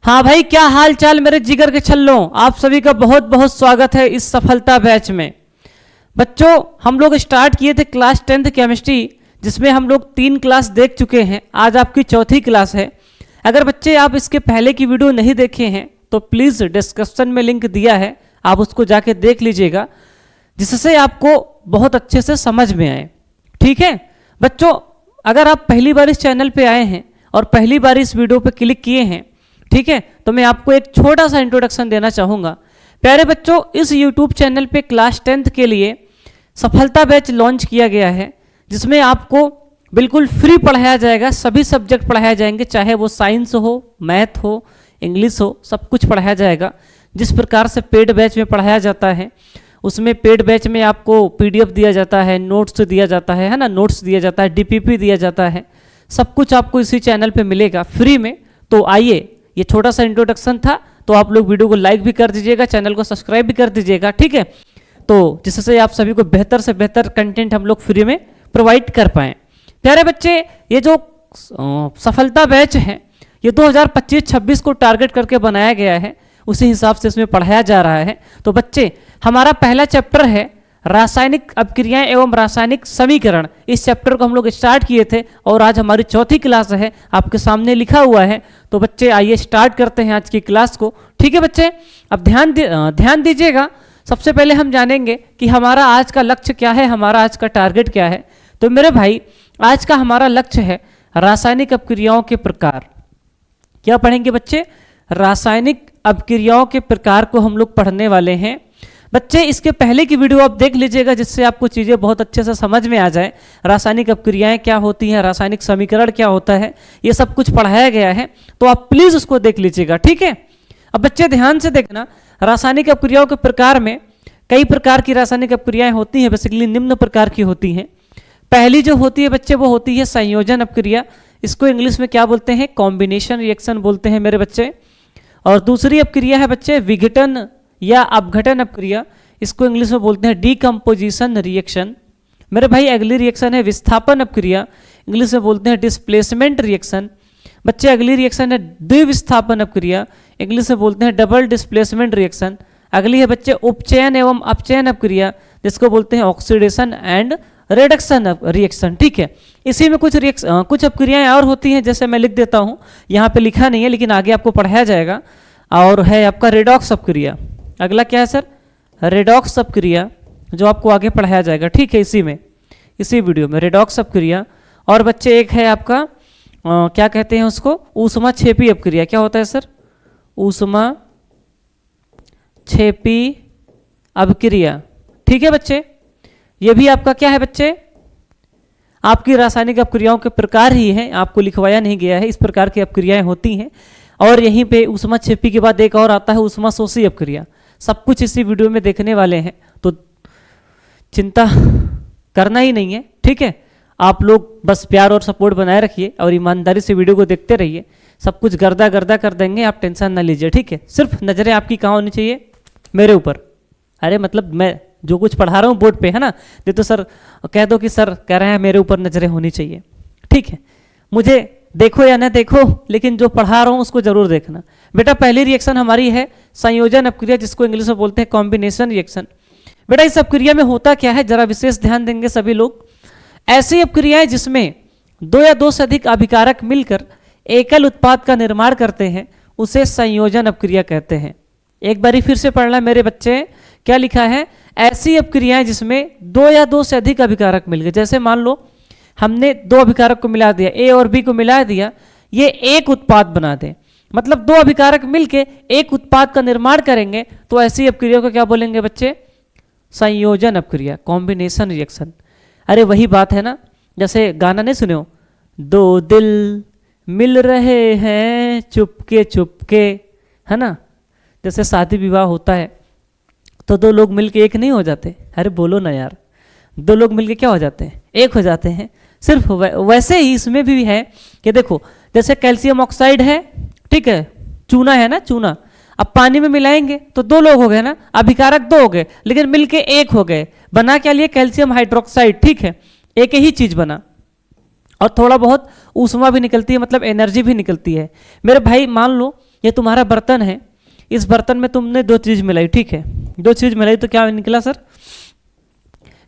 हाँ भाई, क्या हाल चाल मेरे जिगर के छल्लों। आप सभी का बहुत बहुत स्वागत है इस सफलता बैच में। बच्चों, हम लोग स्टार्ट किए थे क्लास 10th केमिस्ट्री, जिसमें हम लोग 3 क्लास देख चुके हैं। आज आपकी चौथी क्लास है। अगर बच्चे आप इसके पहले की वीडियो नहीं देखे हैं तो प्लीज़ डिस्क्रिप्शन में लिंक दिया है, आप उसको जाके देख लीजिएगा, जिससे आपको बहुत अच्छे से समझ में आए। ठीक है बच्चों, अगर आप पहली बार इस चैनल पे आए हैं और पहली बार इस वीडियो पे क्लिक किए हैं, ठीक है, तो मैं आपको एक छोटा सा इंट्रोडक्शन देना चाहूँगा। प्यारे बच्चों, इस यूट्यूब चैनल पे क्लास 10th के लिए सफलता बैच लॉन्च किया गया है, जिसमें आपको बिल्कुल फ्री पढ़ाया जाएगा। सभी सब्जेक्ट पढ़ाए जाएंगे, चाहे वो साइंस हो, मैथ हो, इंग्लिश हो, सब कुछ पढ़ाया जाएगा। जिस प्रकार से पेड बैच में पढ़ाया जाता है, उसमें पेड बैच में आपको PDF दिया जाता है, नोट्स दिया जाता है ना, नोट्स दिया जाता है, DPP दिया जाता है, सब कुछ आपको इसी चैनल पे मिलेगा फ्री में। तो आइए, ये छोटा सा इंट्रोडक्शन था, तो आप लोग वीडियो को लाइक भी कर दीजिएगा, चैनल को सब्सक्राइब भी कर दीजिएगा। ठीक है, तो जिससे आप सभी को बेहतर से बेहतर कंटेंट हम लोग फ्री में प्रोवाइड कर पाएँ। प्यारे बच्चे, ये जो सफलता बैच है, ये 2025-26 को टारगेट करके बनाया गया है, उसी हिसाब से इसमें पढ़ाया जा रहा है। तो बच्चे, हमारा पहला चैप्टर है रासायनिक अभिक्रियाएं एवं रासायनिक समीकरण। इस चैप्टर को हम लोग स्टार्ट किए थे और आज हमारी चौथी क्लास है, आपके सामने लिखा हुआ है। तो बच्चे आइए स्टार्ट करते हैं आज की क्लास को। ठीक है बच्चे, अब ध्यान दीजिएगा। सबसे पहले हम जानेंगे कि हमारा आज का लक्ष्य क्या है, हमारा आज का टारगेट क्या है। तो मेरे भाई, आज का हमारा लक्ष्य है रासायनिक अभिक्रियाओं के प्रकार। क्या पढ़ेंगे बच्चे? रासायनिक अभिक्रियाओं के प्रकार को हम लोग पढ़ने वाले हैं। बच्चे, इसके पहले की वीडियो आप देख लीजिएगा, जिससे आपको चीज़ें बहुत अच्छे से समझ में आ जाए। रासायनिक अभिक्रियाएं क्या होती हैं, रासायनिक समीकरण क्या होता है, ये सब कुछ पढ़ाया गया है, तो आप प्लीज़ उसको देख लीजिएगा। ठीक है, अब बच्चे ध्यान से देखना, रासायनिक अभिक्रियाओं के प्रकार में कई प्रकार की रासायनिक अभिक्रियाएं होती हैं। बेसिकली निम्न प्रकार की होती हैं। पहली जो होती है बच्चे, वो होती है संयोजन अभिक्रिया। इसको इंग्लिश में क्या बोलते हैं? कॉम्बिनेशन रिएक्शन बोलते हैं मेरे बच्चे। और दूसरी अभिक्रिया है बच्चे विघटन या अपघटन अभिक्रिया। इसको इंग्लिश में बोलते हैं डीकम्पोजिशन रिएक्शन। मेरे भाई, अगली रिएक्शन है विस्थापन अभिक्रिया। इंग्लिश में बोलते हैं डिस्प्लेसमेंट रिएक्शन। बच्चे, अगली रिएक्शन है द्विविस्थापन अभिक्रिया। इंग्लिश में बोलते हैं डबल डिस्प्लेसमेंट रिएक्शन। अगली है बच्चे उपचयन एवं अपचयन अभिक्रिया, जिसको बोलते हैं ऑक्सीडेशन एंड रिडक्शन रिएक्शन। ठीक है, इसी में कुछ अभिक्रियाएं और होती हैं, जैसे मैं लिख देता हूँ, यहाँ पे लिखा नहीं है लेकिन आगे आपको पढ़ाया जाएगा। और है आपका रेडॉक्स अभिक्रिया। अगला क्या है सर? रेडॉक्स अभिक्रिया, जो आपको आगे पढ़ाया जाएगा। ठीक है, इसी वीडियो में रेडॉक्स अभिक्रिया। और बच्चे, एक है आपका क्या कहते हैं उसको? ऊष्माक्षेपी अभिक्रिया। क्या होता है सर? ऊष्माक्षेपी अभिक्रिया। ठीक है बच्चे, ये भी आपका क्या है बच्चे? आपकी रासायनिक अभिक्रियाओं के प्रकार ही है, आपको लिखवाया नहीं गया है। इस प्रकार की अभिक्रियाएं होती हैं। और यहीं पे ऊष्माक्षेपी के बाद एक और आता है ऊष्माशोषी अभिक्रिया। सब कुछ इसी वीडियो में देखने वाले हैं, तो चिंता करना ही नहीं है। ठीक है, आप लोग बस प्यार और सपोर्ट बनाए रखिए और ईमानदारी से वीडियो को देखते रहिए। सब कुछ गर्दा गर्दा कर देंगे, आप टेंशन ना लीजिए। ठीक है, सिर्फ नज़रें आपकी कहाँ होनी चाहिए? मेरे ऊपर। अरे मतलब मैं जो कुछ पढ़ा रहा हूँ बोर्ड पे, है ना, ये तो सर कह दो कि सर कह रहे हैं मेरे ऊपर नज़रें होनी चाहिए। ठीक है, मुझे देखो या ना देखो, लेकिन जो पढ़ा रहा हूँ उसको जरूर देखना। बेटा, पहली रिएक्शन हमारी है संयोजन अभिक्रिया, जिसको इंग्लिश में बोलते हैं कॉम्बिनेशन रिएक्शन। बेटा, इस अभिक्रिया में होता क्या है, जरा विशेष ध्यान देंगे सभी लोग। ऐसी अभिक्रियाएं जिसमें 2 या 2 से अधिक अभिकारक मिलकर एकल उत्पाद का निर्माण करते हैं, उसे संयोजन अभिक्रिया कहते हैं। एक बारी फिर से पढ़ना मेरे बच्चे, क्या लिखा है? ऐसी अभिक्रियाएं जिसमें 2 या 2 से अधिक अभिकारक मिल गए। जैसे मान लो हमने 2 अभिकारक को मिला दिया, A और B को मिला दिया, ये एक उत्पाद बना दे, मतलब 2 अभिकारक मिलके एक उत्पाद का निर्माण करेंगे, तो ऐसी अभिक्रिया को क्या बोलेंगे बच्चे? संयोजन अभिक्रिया, कॉम्बिनेशन रिएक्शन। अरे वही बात है ना, जैसे गाना नहीं सुने हो, 2 दिल मिल रहे हैं चुपके चुपके, है ना। जैसे शादी विवाह होता है तो 2 लोग मिलके एक नहीं हो जाते? अरे बोलो ना यार, 2 लोग मिलके क्या हो जाते हैं? एक हो जाते हैं। सिर्फ वैसे ही इसमें भी है कि देखो, जैसे कैल्शियम ऑक्साइड है, ठीक है, चूना है ना, चूना, अब पानी में मिलाएंगे तो 2 लोग हो गए ना, अभिकारक 2 हो गए, लेकिन मिलके एक हो गए। बना क्या लिए? Calcium hydroxide. ठीक है, एक ही चीज बना। और थोड़ा बहुत ऊष्मा भी निकलती है, मतलब एनर्जी भी निकलती है। मेरे भाई मान लो ये तुम्हारा बर्तन है, इस बर्तन में तुमने दो चीज़ मिलाई, ठीक है, दो चीज़ मिलाई तो क्या निकला सर,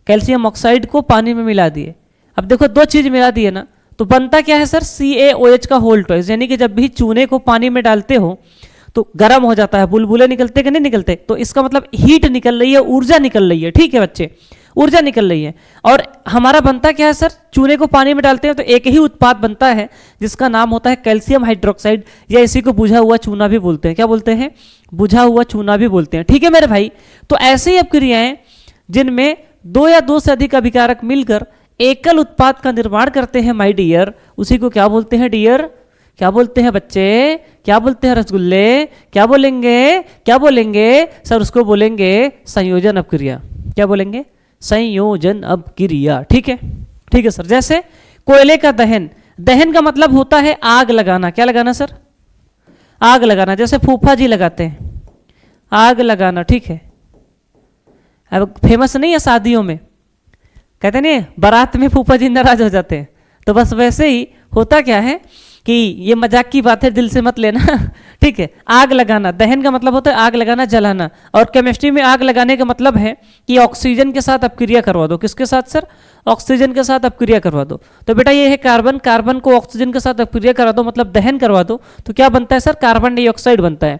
कैल्शियम ऑक्साइड को पानी में मिला दिए। अब देखो दो चीज़ मिला दिए ना, तो बनता क्या है सर, CaOH का होल ट्वाइस, यानी कि जब भी चूने को पानी में डालते हो तो गर्म हो जाता है, बुलबुले निकलते कि नहीं निकलते, तो इसका मतलब हीट निकल रही है, ऊर्जा निकल रही है, ठीक है बच्चे, ऊर्जा निकल रही है। और हमारा बनता क्या है सर, चूने को पानी में डालते हैं तो एक ही उत्पाद बनता है जिसका नाम होता है कैल्शियम हाइड्रोक्साइड, या इसी को बुझा हुआ चूना भी बोलते हैं। क्या बोलते हैं, बुझा हुआ चूना भी बोलते हैं, ठीक है मेरे भाई। तो ऐसे ही अपक्रियाएं जिनमें दो या दो से अधिक अभिकारक मिलकर एकल उत्पाद का निर्माण करते हैं माय डियर, उसी को क्या बोलते हैं डियर, क्या बोलते हैं बच्चे, क्या बोलते हैं रसगुल्ले, क्या बोलेंगे, क्या बोलेंगे सर, उसको बोलेंगे संयोजन अपक्रिया। क्या बोलेंगे, संयोजन अपक्रिया, ठीक है, ठीक है सर। जैसे कोयले का दहन, दहन का मतलब होता है आग लगाना, क्या लगाना सर, आग लगाना, जैसे फूफा जी लगाते हैं, आग लगाना, ठीक है। अब फेमस नहीं है शादियों में, कहते नहीं बारात में फूफा जी नाराज हो जाते हैं, तो बस वैसे ही होता क्या है कि ये मजाक की बात है, दिल से मत लेना ठीक है। आग लगाना, दहन का मतलब होता है आग लगाना, जलाना, और केमिस्ट्री में आग लगाने का मतलब है कि ऑक्सीजन के साथ अपक्रिया करवा दो। किसके साथ सर, ऑक्सीजन के साथ अपक्रिया करवा दो। तो बेटा ये है कार्बन, कार्बन को ऑक्सीजन के साथ अपक्रिया करवा दो, मतलब दहन करवा दो, तो क्या बनता है सर, कार्बन डाइऑक्साइड बनता है।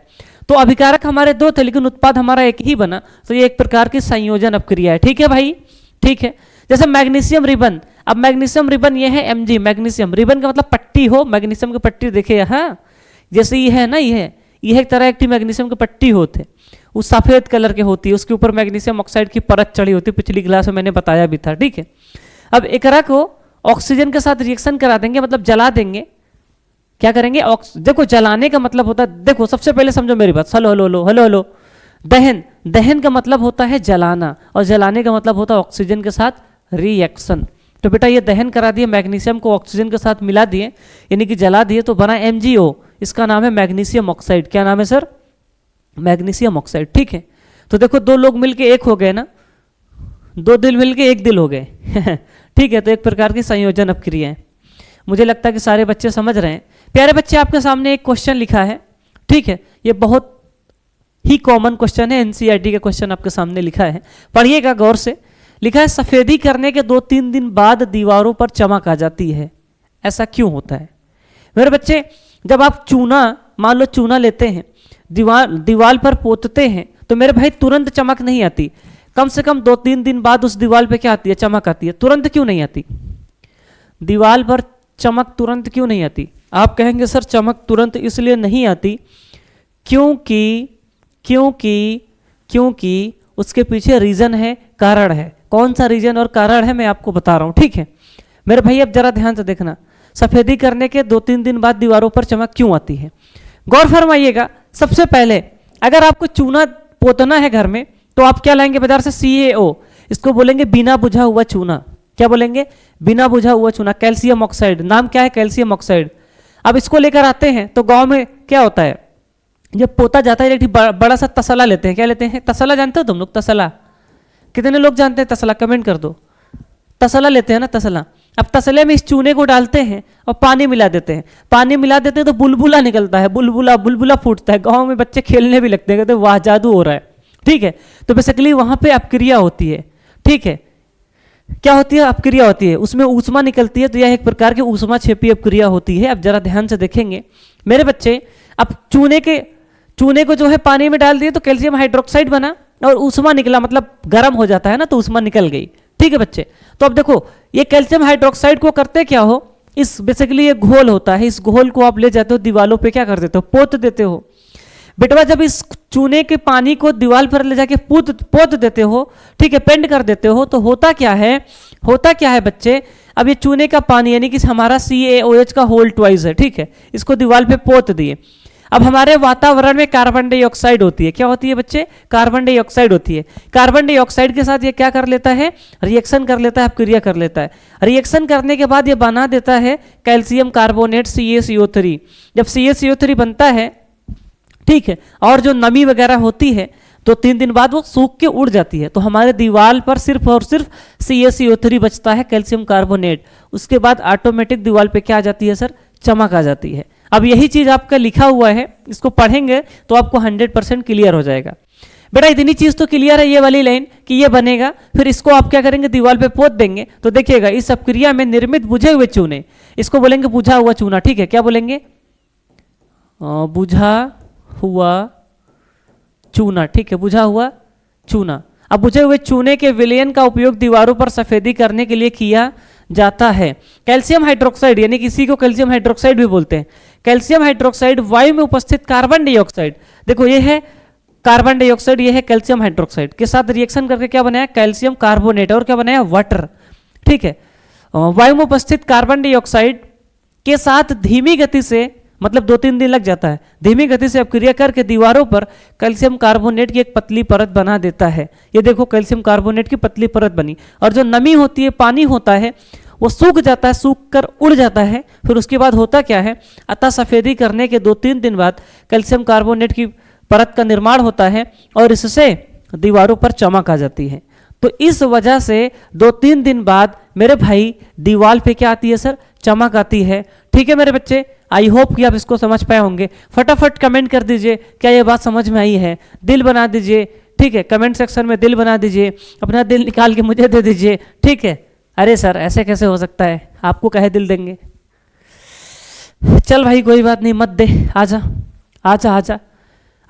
तो अभिकारक हमारे दो थे लेकिन उत्पाद हमारा एक ही बना, तो ये एक प्रकार की संयोजन अपक्रिया है, ठीक है भाई, ठीक है। जैसे मैग्नीशियम रिबन, अब मैग्नीशियम रिबन ये है Mg, मैग्नीशियम रिबन का मतलब पट्टी हो, मैग्नीशियम की पट्टी देखे यहाँ, जैसे ये है ना, ये एक तरह की मैग्नीशियम की पट्टी होते, वो सफेद कलर के होती है, उसके ऊपर मैग्नीशियम ऑक्साइड की परत चढ़ी होती है, पिछली क्लास में मैंने बताया भी था, ठीक है। अब एकरा को ऑक्सीजन के साथ रिएक्शन करा देंगे, मतलब जला देंगे, क्या करेंगे, देखो जलाने का मतलब होता है, देखो सबसे पहले समझो मेरी बात, हेलो हेलो हेलो हेलो, दहन, दहन का मतलब होता है जलाना, और जलाने का मतलब होता है ऑक्सीजन के साथ रिएक्शन। तो बेटा ये दहन करा दिए, मैग्नीशियम को ऑक्सीजन के साथ मिला दिए, यानी कि जला दिए, तो बना MgO, इसका नाम है मैग्नीशियम ऑक्साइड। क्या नाम है सर, मैग्नीशियम ऑक्साइड, ठीक है। तो देखो दो लोग मिलके एक हो गए ना, दो दिल मिलके एक दिल हो गए ठीक है। तो एक प्रकार की संयोजन अपक्रिया है। मुझे लगता है कि सारे बच्चे समझ रहे हैं। प्यारे बच्चे, आपके सामने एक क्वेश्चन लिखा है, ठीक है, ये बहुत ही कॉमन क्वेश्चन है, NCERT का क्वेश्चन आपके सामने लिखा है, पढ़िएगा गौर से। लिखा है सफेदी करने के 2-3 दिन बाद दीवारों पर चमक आ जाती है, ऐसा क्यों होता है। मेरे बच्चे, जब आप चूना, मान लो चूना लेते हैं, दीवार पर पोतते हैं, तो मेरे भाई तुरंत चमक नहीं आती, कम से कम 2-3 दिन बाद उस दीवार पे क्या आती है, चमक आती है। तुरंत क्यों नहीं आती, दीवार पर चमक तुरंत क्यों नहीं आती। आप कहेंगे सर चमक तुरंत इसलिए नहीं आती क्योंकि क्योंकि क्योंकि उसके पीछे रीजन है, कारण है। कौन सा रीजन और कारण है मैं आपको बता रहा हूं, ठीक है मेरे भाई। अब जरा ध्यान से देखना, सफेदी करने के 2-3 दिन बाद दीवारों पर चमक क्यों आती है, गौर फरमाइएगा। सबसे पहले अगर आपको चूना पोतना है घर में, तो आप क्या लाएंगे बाजार से, CaO, इसको बोलेंगे बिना बुझा हुआ चूना। क्या बोलेंगे, बिना बुझा हुआ चूना, कैल्शियम ऑक्साइड, नाम क्या है, कैल्शियम ऑक्साइड। अब इसको लेकर आते हैं तो गांव में क्या होता है, जब पोता जाता है एक बड़ा सा तसला लेते हैं। क्या लेते हैं, तसला जानते हो तुम लोग, तसला, कितने लोग जानते हैं तसला, कमेंट कर दो। तसला लेते हैं ना, तसला। अब तसले में इस चूने को डालते हैं और पानी मिला देते हैं, पानी मिला देते हैं तो बुलबुला निकलता है, बुलबुला बुलबुला फूटता है। गांव में बच्चे खेलने भी लगते हैं, कहते हैं वाह जादू हो रहा है, ठीक है। तो बेसिकली वहां पे अपक्रिया होती है, ठीक है। क्या होती है, अपक्रिया होती है, उसमें ऊष्मा निकलती है, तो यह एक प्रकार की ऊष्मा क्षेपी अपक्रिया होती है। अब जरा ध्यान से देखेंगे मेरे बच्चे। अब चूने को जो है पानी में डाल दिए तो कैल्शियम हाइड्रोक्साइड बना और ऊष्मा निकला, मतलब गर्म हो जाता है ना, तो ऊष्मा निकल गई, ठीक है बच्चे। तो अब देखो ये कैल्शियम हाइड्रोक्साइड को करते क्या हो, इस बेसिकली ये घोल होता है, इस घोल को आप ले जाते हो दीवालों पे, क्या कर देते हो, पोत देते हो। बेटवा जब इस चूने के पानी को दीवार पर ले जाके पोत देते हो, ठीक है, पेंट कर देते हो, तो होता क्या है बच्चे। अब ये चूने का पानी यानी कि हमारा CaOH का होल ट्वाइस है, ठीक है, इसको दीवार पे पोत दिए। अब हमारे वातावरण में कार्बन डाइऑक्साइड होती है, क्या होती है बच्चे, कार्बन डाइऑक्साइड होती है। कार्बन डाइऑक्साइड के साथ ये क्या कर लेता है, रिएक्शन कर लेता है, अपक्रिया कर लेता है। रिएक्शन करने के बाद ये बना देता है कैल्शियम कार्बोनेट CaCO3। जब CaCO3 बनता है, ठीक है, और जो नमी वगैरह होती है तो 3 दिन बाद वो सूख के उड़ जाती है, तो हमारे दीवार पर सिर्फ और सिर्फ CaCO3 बचता है, कैल्शियम कार्बोनेट। उसके बाद ऑटोमेटिक दीवार पे क्या आ जाती है सर, चमक आ जाती है। अब यही चीज आपका लिखा हुआ है, इसको पढ़ेंगे तो आपको 100% क्लियर हो जाएगा। बेटा इतनी चीज तो क्लियर है, ये वाली लाइन कि ये बनेगा, फिर इसको आप क्या करेंगे, दीवार पे पोत देंगे। तो देखिएगा, इस अपक्रिया में निर्मित बुझे हुए चूने, इसको बोलेंगे बुझा हुआ चूना, ठीक है। क्या बोलेंगे, बुझा हुआ चूना, ठीक है, बुझा हुआ चूना। अब बुझे हुए चूने के विलयन का उपयोग दीवारों पर सफेदी करने के लिए किया जाता है। कैल्शियम हाइड्रोक्साइड, यानी किसी को कैल्शियम हाइड्रोक्साइड भी बोलते हैं। कैल्शियम हाइड्रोक्साइड वायु में उपस्थित कार्बन डाइऑक्साइड, देखो ये है कार्बन डाइऑक्साइड, ये है कैल्शियम हाइड्रोक्साइड के साथ रिएक्शन करके क्या बनाया, कैल्शियम कार्बोनेट, और क्या बनाया, वाटर, ठीक है। वायु में उपस्थित कार्बन डाइऑक्साइड के साथ धीमी गति से, मतलब 2-3 दिन लग जाता है, धीमी गति से अपक्रिया करके दीवारों पर कैल्शियम कार्बोनेट की एक पतली परत बना देता है। ये देखो कैल्शियम कार्बोनेट की पतली परत बनी, और जो नमी होती है, पानी होता है, वो सूख जाता है, सूख कर उड़ जाता है। फिर उसके बाद होता क्या है, अतः सफेदी करने के 2-3 दिन बाद कैल्शियम कार्बोनेट की परत का निर्माण होता है और इससे दीवारों पर चमक आ जाती है। तो इस वजह से 2-3 दिन बाद मेरे भाई दीवार पे क्या आती है सर, चमक आती है। ठीक है मेरे बच्चे, आई होप कि आप इसको समझ पाए होंगे। फटाफट कमेंट कर दीजिए क्या ये बात समझ में आई है, दिल बना दीजिए, ठीक है, कमेंट सेक्शन में दिल बना दीजिए, अपना दिल निकाल के मुझे दे दीजिए, ठीक है। अरे सर ऐसे कैसे हो सकता है, आपको कहे दिल देंगे, चल भाई कोई बात नहीं, मत दे, आजा आजा आजा।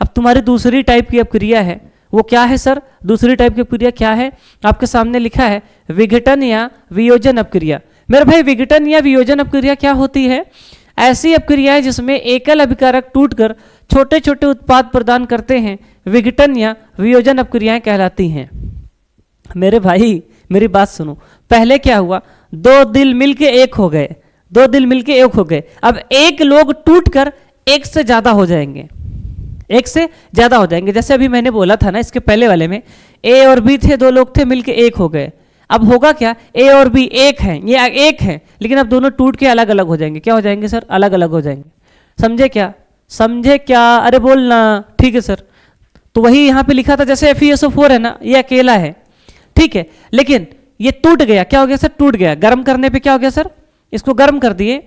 अब तुम्हारी दूसरी टाइप की अपक्रिया है, वो क्या है सर, दूसरी टाइप की अपक्रिया क्या है, आपके सामने लिखा है विघटन या वियोजन अपक्रिया। मेरे भाई विघटन या वियोजन अपक्रिया क्या होती है, ऐसी अपक्रिया है जिसमें एकल अभिकारक टूटकर छोटे छोटे उत्पाद प्रदान करते हैं, विघटन या वियोजन अपक्रियाएं कहलाती हैं। मेरे भाई मेरी बात सुनो, पहले क्या हुआ, 2 दिल मिलके एक हो गए, 2 दिल मिलके एक हो गए, अब एक लोग टूटकर एक से ज्यादा हो जाएंगे, एक से ज्यादा हो जाएंगे। जैसे अभी मैंने बोला था ना इसके पहले वाले में, ए और बी थे, 2 लोग थे मिलके एक हो गए। अब होगा क्या, ए और बी एक हैं, ये एक है, लेकिन अब दोनों टूट के अलग अलग हो जाएंगे। क्या हो जाएंगे सर, अलग अलग हो जाएंगे। समझे क्या, समझे क्या, अरे बोलना, ठीक है सर। तो वही यहाँ पे लिखा था, जैसे FeSO4 है ना, ये अकेला है, ठीक है, लेकिन ये टूट गया, क्या हो गया सर, टूट गया। गर्म करने पे क्या हो गया सर, इसको गर्म कर दिए,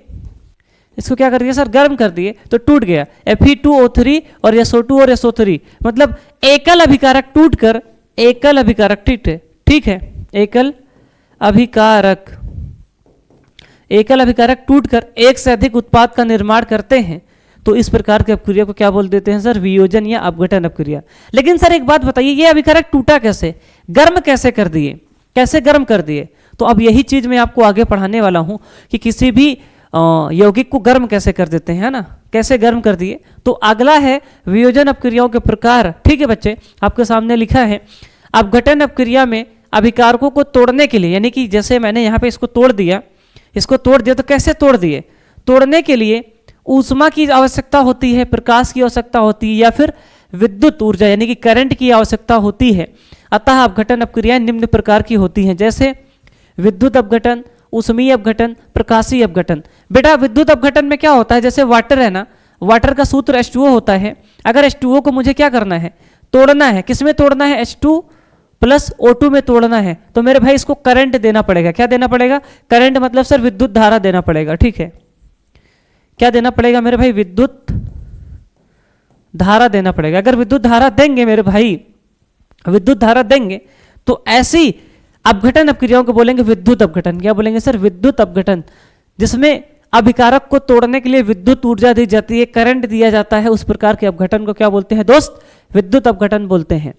इसको क्या कर दिया सर, गर्म कर दिए तो टूट गया। Fe2O3 और SO2 और SO3, मतलब एकल अभिकारक टूटकर, एकल अभिकारक, ठीक है, एकल अभिकारक, एकल अभिकारक टूटकर एक से अधिक उत्पाद का निर्माण करते हैं। तो इस प्रकार की अपक्रिया को क्या बोल देते हैं सर, वियोजन या अपघटन अपक्रिया। लेकिन सर एक बात बताइए, ये अभिकारक टूटा कैसे, गर्म कैसे कर दिए, कैसे गर्म कर दिए। तो अब यही चीज मैं आपको आगे पढ़ाने वाला हूं कि किसी भी यौगिक को गर्म कैसे कर देते हैं, है ना, कैसे गर्म कर दिए। तो अगला है वियोजन अपक्रियाओं के प्रकार। ठीक है बच्चे, आपके सामने लिखा है अपघटन अपक्रिया में अभिकारकों को तोड़ने के लिए, यानी कि जैसे मैंने यहाँ पे इसको तोड़ दिया, इसको तोड़ दिया, तो कैसे तोड़ दिए, तोड़ने के लिए ऊष्मा की आवश्यकता होती है, प्रकाश की आवश्यकता होती है, या फिर विद्युत ऊर्जा यानी कि करंट की आवश्यकता होती है। अतः अपघटन अपक्रियाएं निम्न प्रकार की होती हैं, जैसे विद्युत अपघटन, ऊष्मीय अपघटन, प्रकाशीय अपघटन। बेटा विद्युत अपघटन में क्या होता है, जैसे वाटर है ना, वाटर का सूत्र H2O होता है। अगर H2O को मुझे क्या करना है, तोड़ना है, किसमें तोड़ना है, H2 प्लस O2 में तोड़ना है, तो मेरे भाई इसको करंट देना पड़ेगा। क्या देना पड़ेगा, करंट मतलब सर विद्युत धारा देना पड़ेगा। ठीक है, क्या देना पड़ेगा मेरे भाई, विद्युत धारा देना पड़ेगा। अगर विद्युत धारा देंगे मेरे भाई, विद्युत धारा देंगे, तो ऐसी अपघटन अपक्रियाओं को बोलेंगे विद्युत अपघटन। क्या बोलेंगे सर, विद्युत अपघटन, जिसमें अभिकारक को तोड़ने के लिए विद्युत ऊर्जा दी जाती है, करंट दिया जाता है, उस प्रकार के अपघटन को क्या बोलते हैं दोस्त, विद्युत अपघटन बोलते हैं।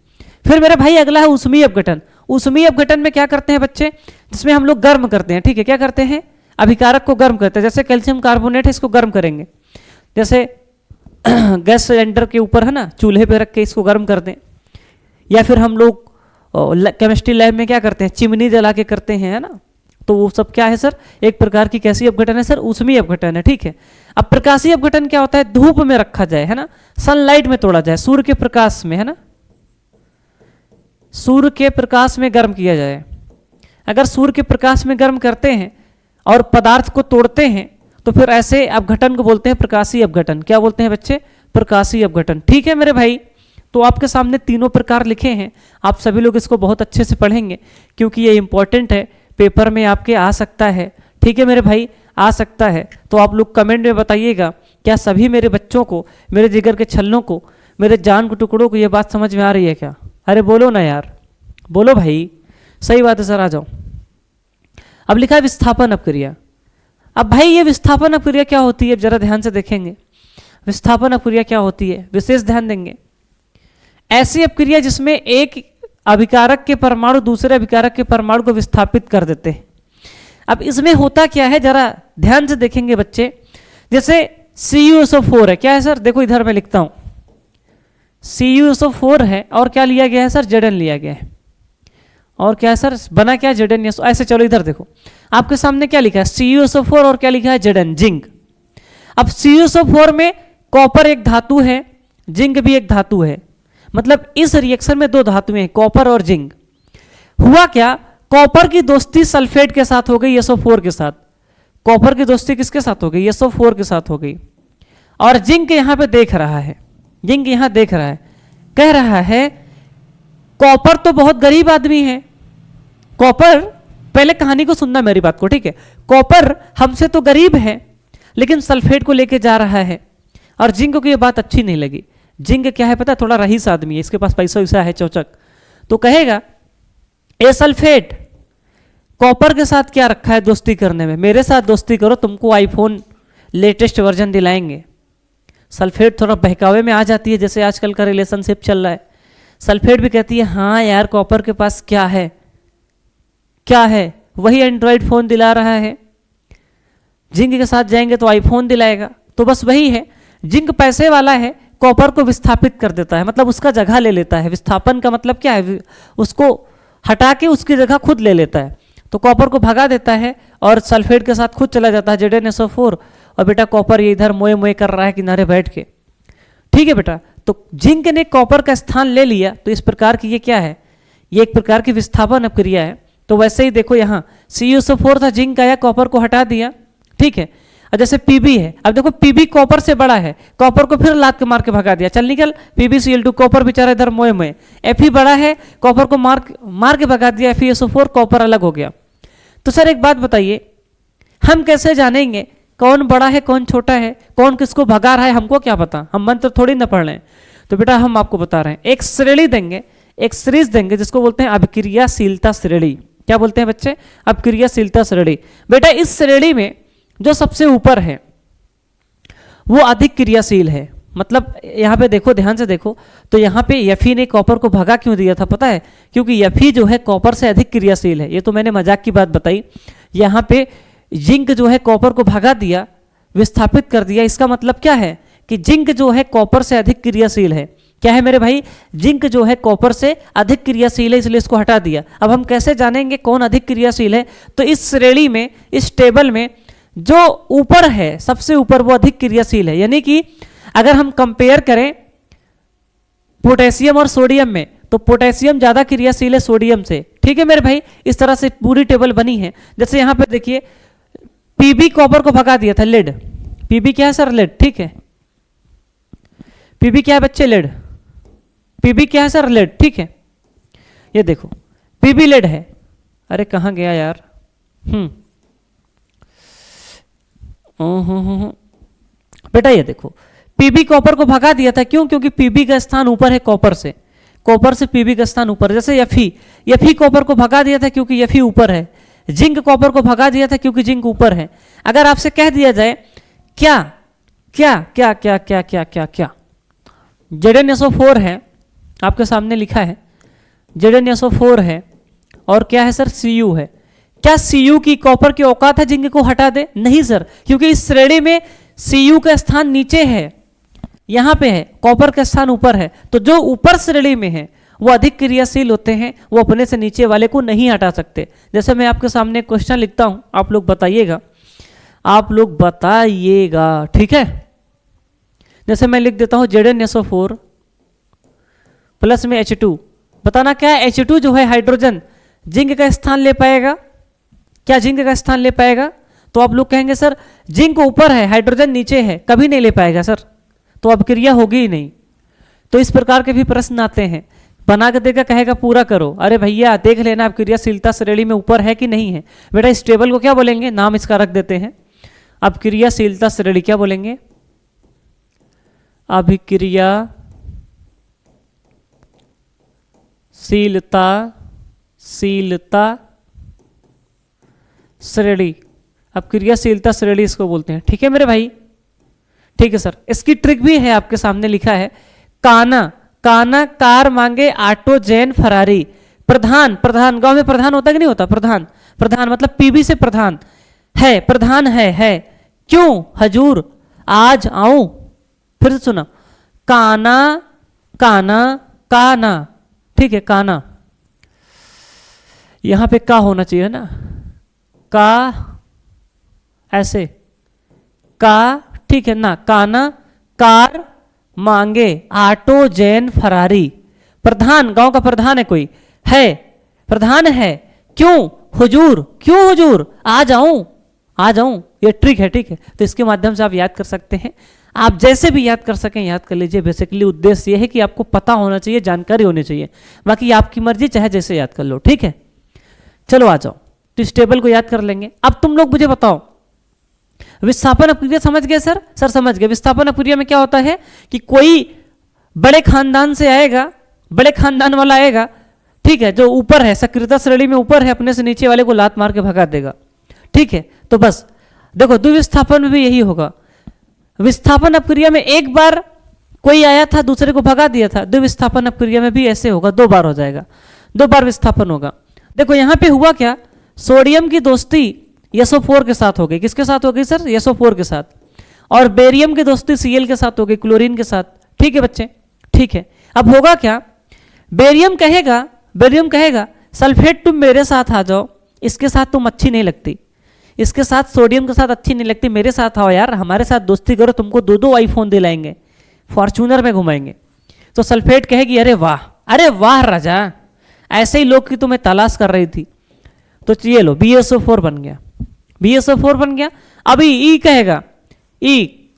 फिर मेरे भाई अगला है ऊष्मीय अपघटन। ऊष्मीय अपघटन में क्या करते हैं बच्चे, जिसमें हम लोग गर्म करते हैं। ठीक है, क्या करते हैं, अभिकारक को गर्म करते हैं। जैसे कैल्शियम कार्बोनेट है, इसको गर्म करेंगे, जैसे गैस सिलेंडर के ऊपर है ना, चूल्हे पे रख के इसको गर्म कर दें। या फिर हम लोग केमिस्ट्री लैब में क्या करते हैं, चिमनी जला के करते हैं, है ना। तो वो सब क्या है सर, एक प्रकार की कैसी अपघटन है सर, ऊष्मीय अपघटन है। ठीक है, अब प्रकाशीय अपघटन क्या होता है, धूप में रखा जाए, है ना, सनलाइट में तोड़ा जाए, सूर्य के प्रकाश में, है ना, सूर्य के प्रकाश में गर्म किया जाए। अगर सूर्य के प्रकाश में गर्म करते हैं और पदार्थ को तोड़ते हैं, तो फिर ऐसे अपघटन को बोलते हैं प्रकाशीय अपघटन। क्या बोलते हैं बच्चे, प्रकाशीय अपघटन। ठीक है मेरे भाई, तो आपके सामने तीनों प्रकार लिखे हैं, आप सभी लोग इसको बहुत अच्छे से पढ़ेंगे, क्योंकि ये इंपॉर्टेंट है, पेपर में आपके आ सकता है। ठीक है मेरे भाई, आ सकता है। तो आप लोग कमेंट में बताइएगा क्या सभी मेरे बच्चों को, मेरे जिगर के छल्लों को, मेरे जान के टुकड़ों को ये बात समझ में आ रही है क्या? अरे बोलो ना यार, बोलो भाई, सही बात है सर, आ जाओ। अब लिखा है विस्थापन अपक्रिया। अब भाई ये विस्थापन अपक्रिया क्या होती है, जरा ध्यान से देखेंगे। विस्थापन अपक्रिया क्या होती है, विशेष ध्यान देंगे। ऐसी अपक्रिया जिसमें एक अभिकारक के परमाणु दूसरे अभिकारक के परमाणु को विस्थापित कर देते हैं। अब इसमें होता क्या है, जरा ध्यान से देखेंगे बच्चे। जैसे CuSO4 है, क्या है सर, देखो इधर मैं लिखता हूं, CuSO4 है और क्या लिया गया है सर, Zn लिया गया है। और क्या है सर, बना क्या, Zn। ऐसे चलो इधर देखो, आपके सामने क्या लिखा है, CuSO4 और क्या लिखा है, Zn, जिंक। अब CuSO4 में कॉपर एक धातु है, जिंक भी एक धातु है, मतलब इस रिएक्शन में दो धातुएं हैं, कॉपर और जिंक। हुआ क्या, कॉपर की दोस्ती सल्फेट के साथ हो गई, SO4 के साथ। कॉपर की दोस्ती किसके साथ हो गई, SO4 के साथ हो गई। और जिंक यहां पे देख रहा है, जिंक यहां देख रहा है, कह रहा है कॉपर तो बहुत गरीब आदमी है। कॉपर, पहले कहानी को सुनना मेरी बात को, ठीक है। कॉपर हमसे तो गरीब है, लेकिन सल्फेट को लेके जा रहा है। और जिंक को ये बात अच्छी नहीं लगी। जिंक क्या है पता, थोड़ा रईस आदमी है, इसके पास पैसा वैसा है चौचक, तो कहेगा ए सल्फेट, कॉपर के साथ क्या रखा है दोस्ती करने में, मेरे साथ दोस्ती करो, तुमको आईफोन लेटेस्ट वर्जन दिलाएंगे। सल्फेट थोड़ा बहकावे में आ जाती है, जैसे आजकल का रिलेशनशिप चल रहा है। सल्फेट भी कहती है हाँ यार, कॉपर के पास क्या है, क्या है, वही एंड्रॉयड फोन दिला रहा है, जिंक के साथ जाएंगे तो आईफोन दिलाएगा। तो बस वही है, जिंक पैसे वाला है, कॉपर को विस्थापित कर देता है, मतलब उसका जगह ले लेता है। विस्थापन का मतलब क्या है, उसको हटा के उसकी जगह खुद ले लेता है। तो कॉपर को भगा देता है और सल्फेट के साथ खुद चला जाता है, ZnSO4। और बेटा कॉपर ये इधर मोए मोए कर रहा है किनारे बैठ के, ठीक है बेटा। तो जिंक ने कॉपर का स्थान ले लिया, तो इस प्रकार की ये क्या है, ये एक प्रकार की विस्थापन अपक्रिया है। तो वैसे ही देखो यहाँ CuSO4 था, जिंक आया, कॉपर को हटा दिया, ठीक है। और जैसे Pb है, अब देखो Pb कॉपर से बड़ा है, कॉपर को फिर लात के मार के भगा दिया, चल निकल PbCl2, कॉपर बेचारा इधर मोए मोए। Fe बड़ा है, कॉपर को मार के भगा दिया, FeSO4, कॉपर अलग हो गया। तो सर एक बात बताइए, हम कैसे जानेंगे कौन बड़ा है कौन छोटा है, कौन किसको भगा रहा है, हमको क्या पता, हम मंत्र थोड़ी ना पढ़ रहे हैं। तो बेटा हम आपको बता रहे हैं, एक श्रेणी देंगे, एक सीरीज देंगे जिसको बोलते हैं अभिक्रियाशीलता श्रेणी। क्या बोलते हैं बच्चे, अभिक्रियाशीलता श्रेणी। बेटा इस श्रेणी में जो सबसे ऊपर है वो अधिक क्रियाशील है। मतलब यहाँ पे देखो, ध्यान से देखो, तो यहाँ पे Fe ने कॉपर को भगा क्यों दिया था पता है, क्योंकि Fe जो है कॉपर से अधिक क्रियाशील है। ये तो मैंने मजाक की बात बताई। यहाँ पे जिंक जो है कॉपर को भगा दिया, विस्थापित कर दिया, इसका मतलब क्या है कि जिंक जो है कॉपर से अधिक क्रियाशील है। क्या है मेरे भाई, जिंक जो है कॉपर से अधिक क्रियाशील है, इसलिए इसको हटा दिया। अब हम कैसे जानेंगे कौन अधिक क्रियाशील है, तो इस श्रेणी में, इस टेबल में जो ऊपर है, सबसे ऊपर, वो अधिक क्रियाशील है। यानी कि अगर हम कंपेयर करें पोटेशियम और सोडियम में, तो पोटेशियम ज्यादा क्रियाशील है सोडियम से, ठीक है मेरे भाई। इस तरह से पूरी टेबल बनी है। जैसे यहां पे देखिए, Pb कॉपर को भगा दिया था, लेड। Pb क्या है सर, लेड, ठीक है। Pb क्या है बच्चे, लेड। Pb क्या है सर, लेड, ठीक है। ये देखो Pb लेड है। अरे कहां गया यार, बेटा ये देखो, Pb कॉपर को भगा दिया था, क्यों, क्योंकि Pb का स्थान ऊपर है कॉपर से, कॉपर से Pb का स्थान ऊपर। जैसे Fe कॉपर को भगा दिया था क्योंकि Fe ऊपर है। जिंक कॉपर को भगा दिया था क्योंकि जिंक ऊपर है। अगर आपसे कह दिया जाए क्या क्या क्या क्या क्या क्या क्या क्या ZnSO4 है, आपके सामने लिखा है ZnSO4 है, और क्या है सर, Cu है। क्या Cu की कॉपर की औकात है जिंक को हटा दे? नहीं सर, क्योंकि इस श्रेणी में Cu का स्थान नीचे है, यहां पे है, कॉपर का स्थान ऊपर है। तो जो ऊपर श्रेणी में है वो अधिक क्रियाशील होते हैं, वो अपने से नीचे वाले को नहीं हटा सकते। जैसे मैं आपके सामने क्वेश्चन लिखता हूं, आप लोग बताइएगा, आप लोग बताइएगा, ठीक है। जैसे मैं लिख देता हूं ZnSO4 प्लस में H2, बताना क्या है, H2 जो है हाइड्रोजन जिंक का स्थान ले पाएगा? क्या जिंक का स्थान ले पाएगा? तो आप लोग कहेंगे सर जिंक ऊपर है हाइड्रोजन नीचे है, कभी नहीं ले पाएगा सर, तो अपक्रिया होगी ही नहीं। तो इस प्रकार के भी प्रश्न आते हैं, बना के देगा, कहेगा पूरा करो। अरे भैया देख लेना अपक्रियाशीलता श्रेणी में ऊपर है कि नहीं है। बेटा इस टेबल को क्या बोलेंगे, नाम इसका रख देते हैं, अपक्रियाशीलता श्रेणी क्या बोलेंगे, अभिक्रियाशीलता श्रेणी। अब क्रियाशीलता श्रेणी इसको बोलते हैं। ठीक है मेरे भाई, ठीक है सर। इसकी ट्रिक भी है, आपके सामने लिखा है। काना कार मांगे ऑटो जैन फरारी। प्रधान गांव में प्रधान होता है कि नहीं होता? प्रधान मतलब पीबी से प्रधान है, प्रधान है। क्यों हजूर आज आऊं? फिर से सुना, काना। ठीक है, काना यहां पे का होना चाहिए ना, का ऐसे का, ठीक है ना। काना कार मांगे ऑटो जैन फरारी। प्रधान गांव का प्रधान है, कोई है, प्रधान है। क्यों हुजूर आ जाऊं? ये ट्रिक है, ठीक है। तो इसके माध्यम से आप याद कर सकते हैं। आप जैसे भी याद कर सकें याद कर लीजिए। बेसिकली उद्देश्य ये है कि आपको पता होना चाहिए, जानकारी होनी चाहिए। बाकी आपकी मर्जी, चाहे जैसे याद कर लो। ठीक है, चलो आ जाओ। तो इस टेबल को याद कर लेंगे। अब तुम लोग मुझे बताओ, विस्थापन अपक्रिया समझ गए सर? सर समझ गए। विस्थापन अपक्रिया में क्या होता है कि कोई बड़े खानदान से आएगा, बड़े खानदान वाला आएगा, ठीक है, जो ऊपर है, सक्रियता श्रेणी में ऊपर है, अपने से नीचे वाले को लात मार के भगा देगा। ठीक है, तो बस देखो द्विविस्थापन में भी यही होगा। विस्थापन अपक्रिया में एक बार कोई आया था, दूसरे को भगा दिया था। द्विविस्थापन अपक्रिया में भी ऐसे होगा, 2 बार हो जाएगा, 2 बार विस्थापन होगा। देखो यहां पे हुआ क्या, सोडियम की दोस्ती SO4 के साथ हो गई। किसके साथ हो गई सर? SO4 के साथ। और बेरियम की दोस्ती Cl के साथ हो गई, क्लोरीन के साथ। ठीक है बच्चे, ठीक है। अब होगा क्या, बेरियम कहेगा सल्फेट तुम मेरे साथ आ जाओ, इसके साथ तुम अच्छी नहीं लगती, इसके साथ सोडियम के साथ अच्छी नहीं लगती, मेरे साथ आओ यार, हमारे साथ दोस्ती करो, तुमको 2 आईफोन दिलाएंगे, फॉर्च्यूनर में घुमाएंगे। तो सल्फेट कहेगी अरे वाह राजा, ऐसे ही लोग की तुम्हें तलाश कर रही थी। तो ये लो BSO4 बन गया, BSO4 बन गया। अभी ई कहेगा,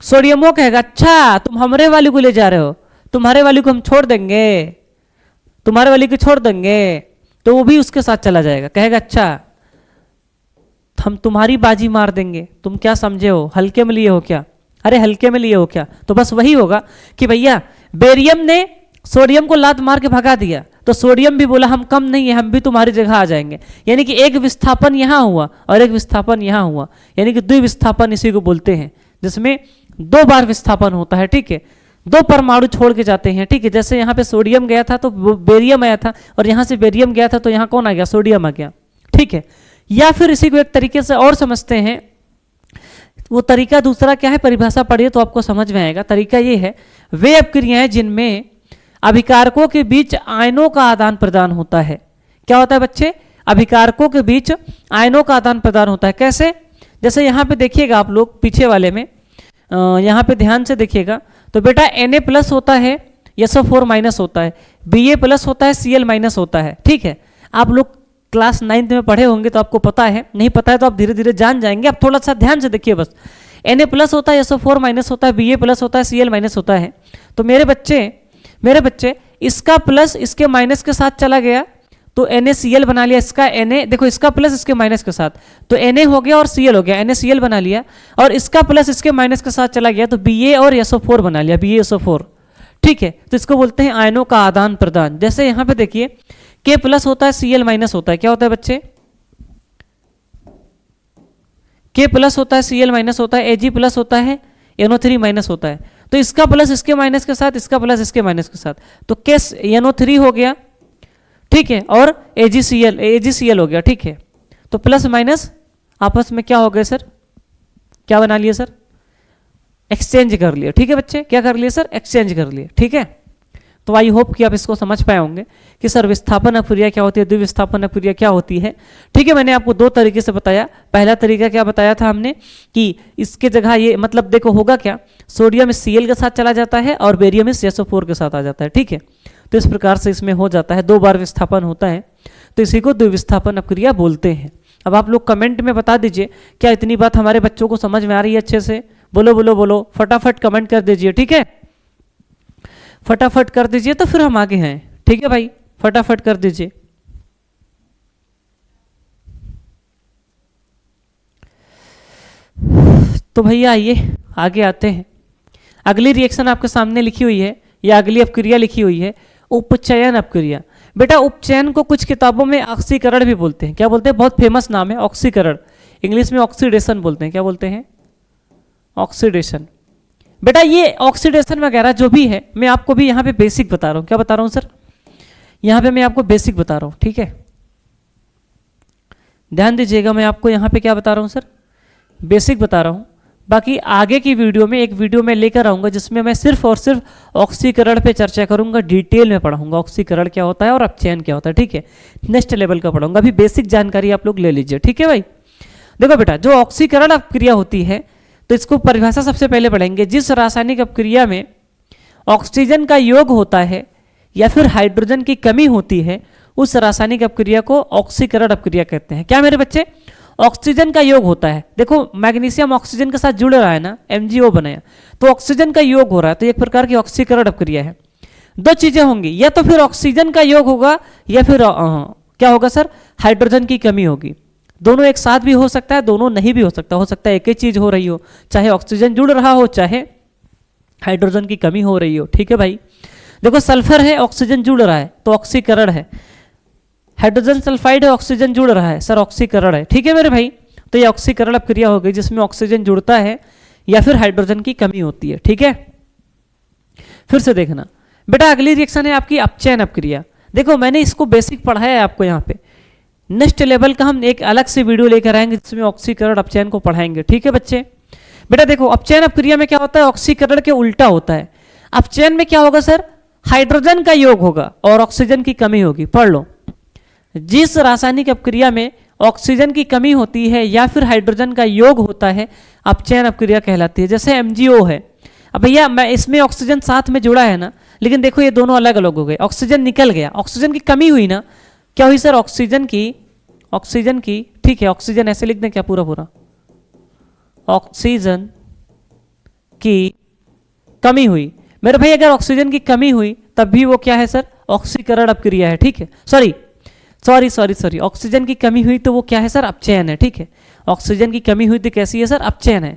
सोडियमो कहेगा अच्छा तुम हमारे वाली को ले जा रहे हो, तुम्हारे वाली को हम छोड़ देंगे, तुम्हारे वाली को छोड़ देंगे। तो वो भी उसके साथ चला जाएगा, कहेगा अच्छा हम तुम्हारी बाजी मार देंगे, तुम क्या समझे हो, हल्के में लिए हो क्या? अरे हल्के में लिए हो क्या? तो बस वही होगा कि भैया बेरियम ने सोडियम को लात मार के भगा दिया, तो सोडियम भी बोला हम कम नहीं है, हम भी तुम्हारी जगह आ जाएंगे। यानी कि एक विस्थापन यहां हुआ और एक विस्थापन यहां हुआ, यानी कि द्विविस्थापन इसी को बोलते हैं, जिसमें 2 बार विस्थापन होता है। ठीक है, 2 परमाणु छोड़ के जाते हैं। ठीक है, जैसे यहाँ पे सोडियम गया था तो बेरियम आया था, और यहाँ से बेरियम गया था तो यहाँ कौन आ गया? सोडियम आ गया। ठीक है, या फिर इसी को एक तरीके से और समझते हैं। वो तरीका दूसरा क्या है, परिभाषा पढ़िए तो आपको समझ में आएगा। तरीका ये है, वे अपक्रियाएं जिनमें अभिकारकों के बीच आयनों का आदान प्रदान होता है। क्या होता है बच्चे? अभिकारकों के बीच आयनों का आदान प्रदान होता है। कैसे? जैसे यहाँ पे देखिएगा आप लोग, पीछे वाले में यहाँ पे ध्यान से देखिएगा तो बेटा Na+ होता है, SO4- होता है, Ba+ होता है, Cl- होता है। ठीक है, आप लोग क्लास 9th में पढ़े होंगे तो आपको पता है, नहीं पता है तो आप धीरे धीरे जान जाएंगे। आप थोड़ा सा ध्यान से देखिए बस। Na+ होता है, SO4- होता है, Ba+ होता है, Cl- होता है। तो मेरे बच्चे इसका प्लस इसके माइनस के साथ चला गया तो NaCl बना लिया। इसका Na देखो, इसका प्लस इसके माइनस के साथ, तो Na हो गया और Cl हो गया, NaCl बना लिया। और इसका प्लस इसके माइनस के साथ चला गया तो Ba और SO4 बना लिया, BaSO4। ठीक है, तो इसको बोलते हैं आयनों का आदान प्रदान। जैसे यहाँ पे देखिए K+ होता है, Cl- होता है। क्या होता है बच्चे? K+ होता है, Cl- होता है, Ag+ होता है, NO3- होता है। तो इसका प्लस इसके माइनस के साथ, इसका प्लस इसके माइनस के साथ, तो NO3 हो गया। ठीक है, और AgCl हो गया। ठीक है, तो प्लस माइनस आपस में क्या हो गए सर? क्या बना लिए सर? एक्सचेंज कर लिए। ठीक है बच्चे, क्या कर लिए सर? एक्सचेंज कर लिए। ठीक है, तो आई होप कि आप इसको समझ पाए होंगे कि सर विस्थापन अपक्रिया क्या होती है, द्विविस्थापन अपक्रिया क्या होती है। ठीक है, मैंने आपको 2 तरीके से बताया। पहला तरीका क्या बताया था हमने कि इसके जगह ये मतलब देखो होगा क्या, सोडियम इस Cl के साथ चला जाता है और बेरियम इस SO4 के साथ आ जाता है। ठीक है, तो इस प्रकार से इसमें हो जाता है, 2 बार विस्थापन होता है, तो इसी को द्विविस्थापन अपक्रिया बोलते हैं। अब आप लोग कमेंट में बता दीजिए क्या इतनी बात हमारे बच्चों को समझ में आ रही है अच्छे से? बोलो बोलो बोलो, फटाफट कमेंट कर दीजिए। ठीक है, फटाफट कर दीजिए तो फिर हम आगे हैं। ठीक है भाई, फटाफट कर दीजिए। तो भैया आइए आगे आते हैं। अगली रिएक्शन आपके सामने लिखी हुई है या अगली अपक्रिया लिखी हुई है उपचयन अपक्रिया। बेटा उपचयन को कुछ किताबों में ऑक्सीकरण भी बोलते हैं। क्या बोलते हैं? बहुत फेमस नाम है ऑक्सीकरण, इंग्लिश में ऑक्सीडेशन बोलते हैं। क्या बोलते हैं? ऑक्सीडेशन। बेटा ये ऑक्सीडेशन वगैरह जो भी है मैं आपको भी यहाँ पे बेसिक बता रहा हूँ। क्या बता रहा हूँ सर? यहाँ पे मैं आपको बेसिक बता रहा हूँ, ठीक है, ध्यान दीजिएगा। मैं आपको यहाँ पे क्या बता रहा हूँ सर? बेसिक बता रहा हूँ। बाकी आगे की वीडियो में एक वीडियो में लेकर आऊँगा जिसमें मैं सिर्फ और सिर्फ ऑक्सीकरण पे चर्चा करूँगा, डिटेल में पढ़ाऊँगा ऑक्सीकरण क्या होता है और अपचयन क्या होता है, ठीक है, नेक्स्ट लेवल का पढ़ाऊँगा। अभी बेसिक जानकारी आप लोग ले लीजिए, ठीक है भाई। देखो बेटा, जो ऑक्सीकरण अपक्रिया होती है तो इसको परिभाषा सबसे पहले पढ़ेंगे। जिस रासायनिक अपक्रिया में ऑक्सीजन का योग होता है या फिर हाइड्रोजन की कमी होती है उस रासायनिक अपक्रिया को ऑक्सीकरण अपक्रिया कहते हैं। क्या मेरे बच्चे? ऑक्सीजन का योग होता है। देखो मैग्नीशियम ऑक्सीजन के साथ जुड़ रहा है ना, MgO बनाया, तो ऑक्सीजन का योग हो रहा है, तो एक प्रकार की ऑक्सीकरण अपक्रिया है। दो चीजें होंगी, या तो फिर ऑक्सीजन का योग होगा या फिर क्या होगा सर? हाइड्रोजन की कमी होगी। दोनों एक साथ भी हो सकता है, दोनों नहीं भी हो सकता है एक ही चीज हो रही हो, चाहे ऑक्सीजन जुड़ रहा हो चाहे हाइड्रोजन की कमी हो रही हो, ठीक है भाई। देखो सल्फर है, ऑक्सीजन जुड़ रहा है तो ऑक्सीकरण है। हाइड्रोजन सल्फाइड है, ऑक्सीजन जुड़ रहा है, सर ऑक्सीकरण है, ठीक है मेरे भाई। तो ये ऑक्सीकरण अपक्रिया हो गई जिसमें ऑक्सीजन जुड़ता है या फिर हाइड्रोजन की कमी होती है, ठीक है। फिर से देखना बेटा, अगली रिएक्शन है आपकी अपचयन अपक्रिया। देखो मैंने इसको बेसिक पढ़ाया है आपको यहाँ पे, नेक्स्ट लेवल का हम एक अलग से वीडियो लेकर आएंगे जिसमें ऑक्सीकरण अपचयन को पढ़ाएंगे, ठीक है बच्चे। बेटा देखो अपचयन अपक्रिया में क्या होता है? ऑक्सीकरण के उल्टा होता है। अपचयन में क्या होगा सर? हाइड्रोजन का योग होगा और ऑक्सीजन की कमी होगी। पढ़ लो, जिस रासायनिक अपक्रिया में ऑक्सीजन की कमी होती है या फिर हाइड्रोजन का योग होता है अपचयन अपक्रिया कहलाती है। जैसे MgO है, अब भैया मैं इसमें ऑक्सीजन साथ में जुड़ा है ना, लेकिन देखो ये दोनों अलग अलग हो गए, ऑक्सीजन निकल गया, ऑक्सीजन की कमी हुई ना, क्या हुई सर? ऑक्सीजन की, ठीक है, ऑक्सीजन ऐसे लिख दें क्या पूरा, ऑक्सीजन की कमी हुई। मेरे भाई अगर ऑक्सीजन की कमी हुई तब भी वो क्या है सर? ऑक्सीकरण अपक्रिया है, ठीक है। सॉरी, ऑक्सीजन की कमी हुई तो वो क्या है सर? अपचयन है, ठीक है। ऑक्सीजन की कमी हुई तो कैसी है सर? अपचयन है।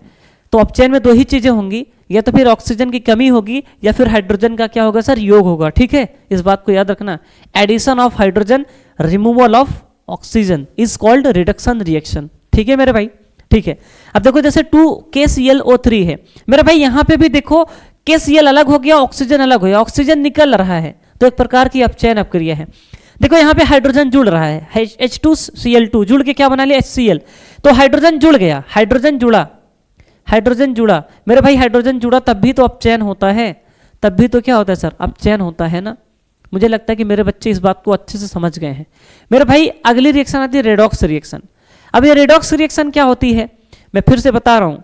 तो अपचयन में दो ही चीजें होंगी, या तो फिर ऑक्सीजन की कमी होगी या फिर हाइड्रोजन का क्या होगा सर? योग होगा, ठीक है। इस बात को याद रखना, addition of hydrogen, removal of oxygen is called reduction reaction, ठीक है मेरे भाई, ठीक है। अब देखो जैसे 2KClO3 है मेरे भाई, यहां पे भी देखो KCl अलग हो गया, ऑक्सीजन अलग हो गया, ऑक्सीजन निकल रहा है, तो एक प्रकार की अपचयन अपक्रिया है। देखो यहाँ पे हाइड्रोजन जुड़ रहा है, H2Cl2 जुड़ के क्या बना लिया? HCl, तो हाइड्रोजन जुड़ गया, हाइड्रोजन जुड़ा मेरे भाई, हाइड्रोजन जुड़ा तब भी तो अपचयन होता है, तब भी तो क्या होता है सर? अपचयन होता है ना। मुझे लगता है कि मेरे बच्चे इस बात को अच्छे से समझ गए हैं। मेरे भाई अगली रिएक्शन आती है रेडॉक्स रिएक्शन। अब ये रेडॉक्स रिएक्शन क्या होती है मैं फिर से बता रहा हूँ,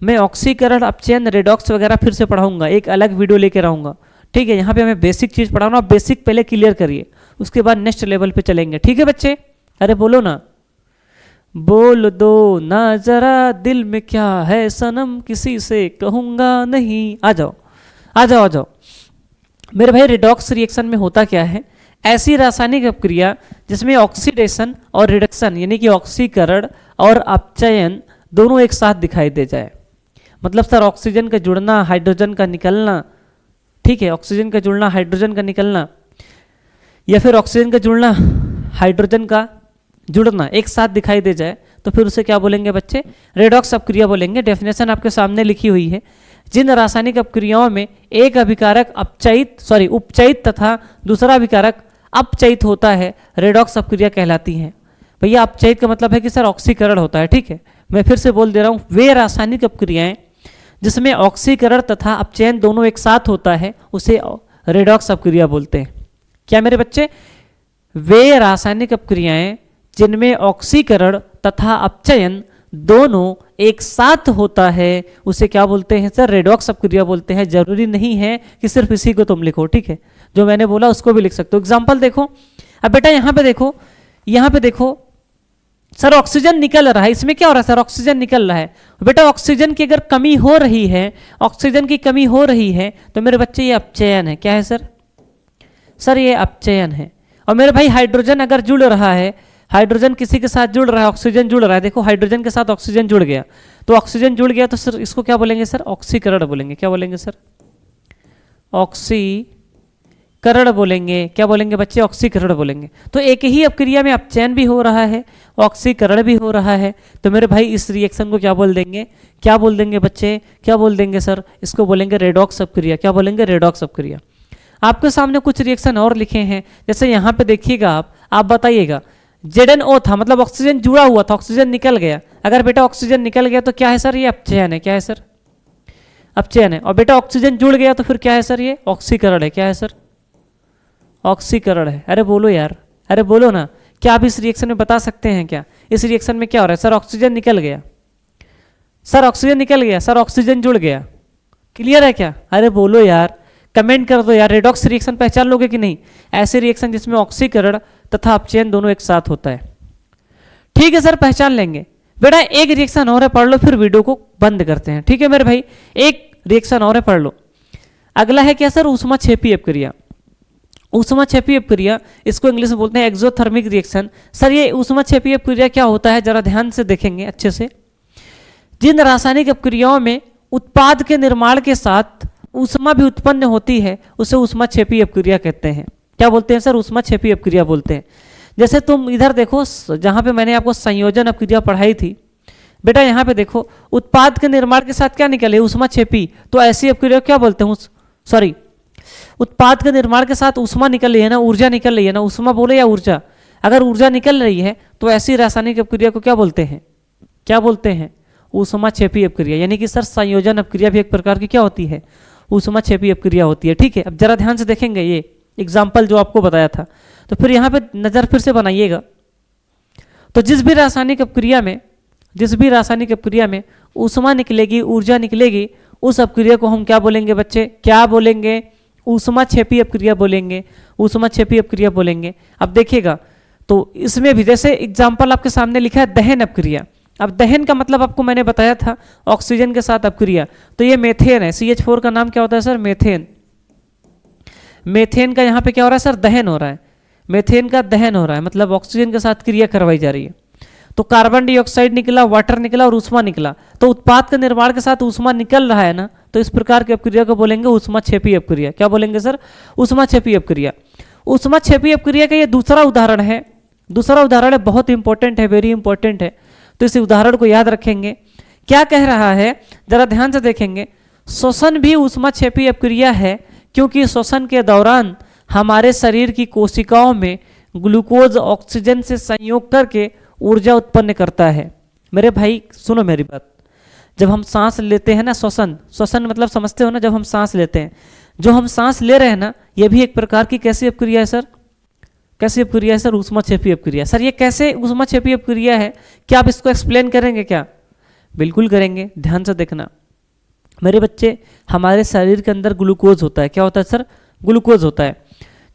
मैं ऑक्सीकरण अपचयन रेडॉक्स वगैरह फिर से पढ़ाऊंगा, एक अलग वीडियो लेकर आऊंगा, ठीक है। यहाँ पे हमें बेसिक चीज पढ़ाऊंगा, बेसिक पहले क्लियर करिए, उसके बाद नेक्स्ट लेवल पे चलेंगे, ठीक है बच्चे। अरे बोलो ना, बोल दो ना जरा दिल में क्या है सनम, किसी से कहूंगा नहीं। आ जाओ मेरे भाई। रेडॉक्स रिएक्शन में होता क्या है? ऐसी रासायनिक अपक्रिया जिसमें ऑक्सीडेशन और रिडक्शन यानी कि ऑक्सीकरण और अपचयन दोनों एक साथ दिखाई दे जाए। मतलब सर ऑक्सीजन का जुड़ना, हाइड्रोजन का निकलना, ठीक है, ऑक्सीजन का जुड़ना, हाइड्रोजन का निकलना, या फिर ऑक्सीजन का जुड़ना, हाइड्रोजन का जुड़ना एक साथ दिखाई दे जाए, तो फिर उसे क्या बोलेंगे बच्चे? रेडॉक्स अपक्रिया बोलेंगे। डेफिनेशन आपके सामने लिखी हुई है। जिन रासायनिक अपक्रियाओं में एक अभिकारक उपचयित तथा दूसरा अभिकारक अपचयित होता है, रेडॉक्स अपक्रिया कहलाती हैं। भैया अपचयित का मतलब है कि सर ऑक्सीकरण होता है, ठीक है। मैं फिर से बोल दे रहा हूँ, वे रासायनिक अपक्रियाएं जिसमें ऑक्सीकरण तथा अपचयन दोनों एक साथ होता है उसे रेडॉक्स अपक्रिया बोलते हैं। क्या मेरे बच्चे? वे रासायनिक अपक्रियाएं जिनमें ऑक्सीकरण तथा अपचयन दोनों एक साथ होता है उसे क्या बोलते हैं सर? रेडॉक्स अपक्रिया बोलते हैं। जरूरी नहीं है कि सिर्फ इसी को तुम लिखो, ठीक है, जो मैंने बोला उसको भी लिख सकते हो। एग्जाम्पल देखो, अब बेटा यहाँ पे देखो सर ऑक्सीजन निकल रहा है, इसमें क्या हो रहा है सर? ऑक्सीजन निकल रहा है। बेटा ऑक्सीजन की अगर कमी हो रही है, ऑक्सीजन की कमी हो रही है तो मेरे बच्चे ये अपचयन है। क्या है सर? सर ये अपचयन है। और मेरे भाई हाइड्रोजन अगर जुड़ रहा है, हाइड्रोजन किसी के साथ जुड़ रहा है, ऑक्सीजन जुड़ रहा है, देखो हाइड्रोजन के साथ ऑक्सीजन जुड़ गया, तो ऑक्सीजन जुड़ गया तो सर इसको क्या बोलेंगे सर, ऑक्सीकरण बोलेंगे। क्या बोलेंगे सर, ऑक्सीकरण बोलेंगे। क्या बोलेंगे बच्चे, ऑक्सीकरण बोलेंगे। तो एक ही अपक्रिया में अपचयन भी हो रहा है, ऑक्सीकरण भी हो रहा है। तो मेरे भाई इस रिएक्शन को क्या बोल देंगे, क्या बोल देंगे बच्चे, क्या बोल देंगे सर, इसको बोलेंगे रेडॉक्स अपक्रिया। क्या बोलेंगे, रेडॉक्स अपक्रिया। आपके सामने कुछ रिएक्शन और लिखे हैं, जैसे यहाँ पे देखिएगा आप बताइएगा ZnO था, मतलब ऑक्सीजन जुड़ा हुआ था, ऑक्सीजन निकल गया। अगर बेटा ऑक्सीजन निकल गया तो क्या है सर, ये अपचयन है। क्या है सर, अपचयन है। और बेटा ऑक्सीजन जुड़ गया तो फिर क्या है सर, ये ऑक्सीकरण है। क्या है सर, ऑक्सीकरण है। अरे बोलो यार, अरे बोलो ना, क्या आप इस रिएक्शन में बता सकते हैं क्या, इस रिएक्शन में क्या हो रहा है। सर ऑक्सीजन निकल गया, सर ऑक्सीजन निकल गया, सर ऑक्सीजन जुड़ गया। क्लियर है क्या, अरे बोलो यार, कमेंट कर दो यार। रेडॉक्स रिएक्शन पहचान लोगे कि नहीं, ऐसे रिएक्शन जिसमें ऑक्सीकरण तथा अपचयन दोनों एक साथ होता है। ठीक है सर, पहचान लेंगे। बेटा एक रिएक्शन और है, पढ़ लो, फिर वीडियो को बंद करते हैं। ठीक है मेरे भाई, एक रिएक्शन और है, पढ़ लो। अगला है क्या सर, ऊष्माक्षेपी अपक्रिया। ऊष्माक्षेपी अपक्रिया, इसको इंग्लिश में बोलते हैं एक्सोथर्मिक रिएक्शन। सर ये ऊष्माक्षेपी अपक्रिया क्या होता है, जरा ध्यान से देखेंगे अच्छे से। जिन रासायनिक अपक्रियाओं में उत्पाद के निर्माण के साथ ऊष्मा भी उत्पन्न होती है, उसे ऊष्माक्षेपी अपक्रिया कहते हैं। क्या बोलते हैं सर, ऊष्माक्षेपी अपक्रिया बोलते हैं। जैसे तुम इधर देखो, जहां पे मैंने आपको संयोजन अपक्रिया पढ़ाई थी, बेटा यहाँ पे देखो, उत्पाद के निर्माण के साथ क्या निकले, ऊष्माक्षेपी। तो ऐसी अपक्रिया क्या बोलते हैं, सॉरी, उत्पाद के निर्माण के साथ ऊष्मा निकल रही है ना, ऊर्जा निकल रही है ना, ऊष्मा बोले या ऊर्जा, अगर ऊर्जा निकल रही है तो ऐसी रासायनिक अपक्रिया को क्या बोलते हैं, क्या बोलते हैं, ऊष्माक्षेपी अपक्रिया। यानी कि सर संयोजन अपक्रिया भी एक प्रकार की क्या होती है, ऊष्माक्षेपी अपक्रिया होती है। ठीक है, अब जरा ध्यान से देखेंगे ये एग्जाम्पल जो आपको बताया था, तो फिर यहाँ पे नजर फिर से बनाइएगा। तो जिस भी रासायनिक अपक्रिया में ऊष्मा निकलेगी, ऊर्जा निकलेगी, उस अपक्रिया को हम क्या बोलेंगे बच्चे, क्या बोलेंगे, ऊष्माक्षेपी अपक्रिया बोलेंगे, ऊष्माक्षेपी अपक्रिया बोलेंगे। अब देखिएगा, तो इसमें भी जैसे एग्जाम्पल आपके सामने लिखा है दहन अपक्रिया। अब दहन का मतलब आपको मैंने बताया था ऑक्सीजन के साथ अपक्रिया, तो ये मेथेन है। CH4 का नाम क्या होता है सर, मेथेन। मेथेन का यहाँ पे क्या हो रहा है सर, दहन हो रहा है। मेथेन का दहन हो रहा है, मतलब ऑक्सीजन के साथ क्रिया करवाई जा रही है। तो कार्बन डाइऑक्साइड निकला, वाटर निकला और ऊष्मा निकला। तो उत्पाद के निर्माण के साथ ऊष्मा निकल रहा है ना, तो इस प्रकार की अपक्रिया को बोलेंगे ऊष्माक्षेपी अपक्रिया। क्या बोलेंगे सर, ऊष्माक्षेपी अपक्रिया। ऊष्माक्षेपी अपक्रिया का ये दूसरा उदाहरण है, दूसरा उदाहरण है, बहुत इंपॉर्टेंट है, वेरी इंपॉर्टेंट है। तो इस उदाहरण को याद रखेंगे। क्या कह रहा है, जरा ध्यान से देखेंगे। श्वसन भी ऊष्माक्षेपी अपक्रिया है, क्योंकि श्वसन के दौरान हमारे शरीर की कोशिकाओं में ग्लूकोज ऑक्सीजन से संयोग करके ऊर्जा उत्पन्न करता है। मेरे भाई सुनो मेरी बात, जब हम सांस लेते हैं ना, श्वसन मतलब समझते हो ना, जब हम सांस लेते हैं, जो हम सांस ले रहे हैं ना, यह भी एक प्रकार की कैसी अपक्रिया है सर, कैसी अपक्रिया है सर, ऊष्माक्षेपी अपक्रिया। सर ये कैसे ऊष्माक्षेपी अपक्रिया है, क्या आप इसको एक्सप्लेन करेंगे क्या, बिल्कुल करेंगे, ध्यान से देखना मेरे बच्चे। हमारे शरीर के अंदर ग्लूकोज होता है, क्या होता है सर, ग्लूकोज होता है।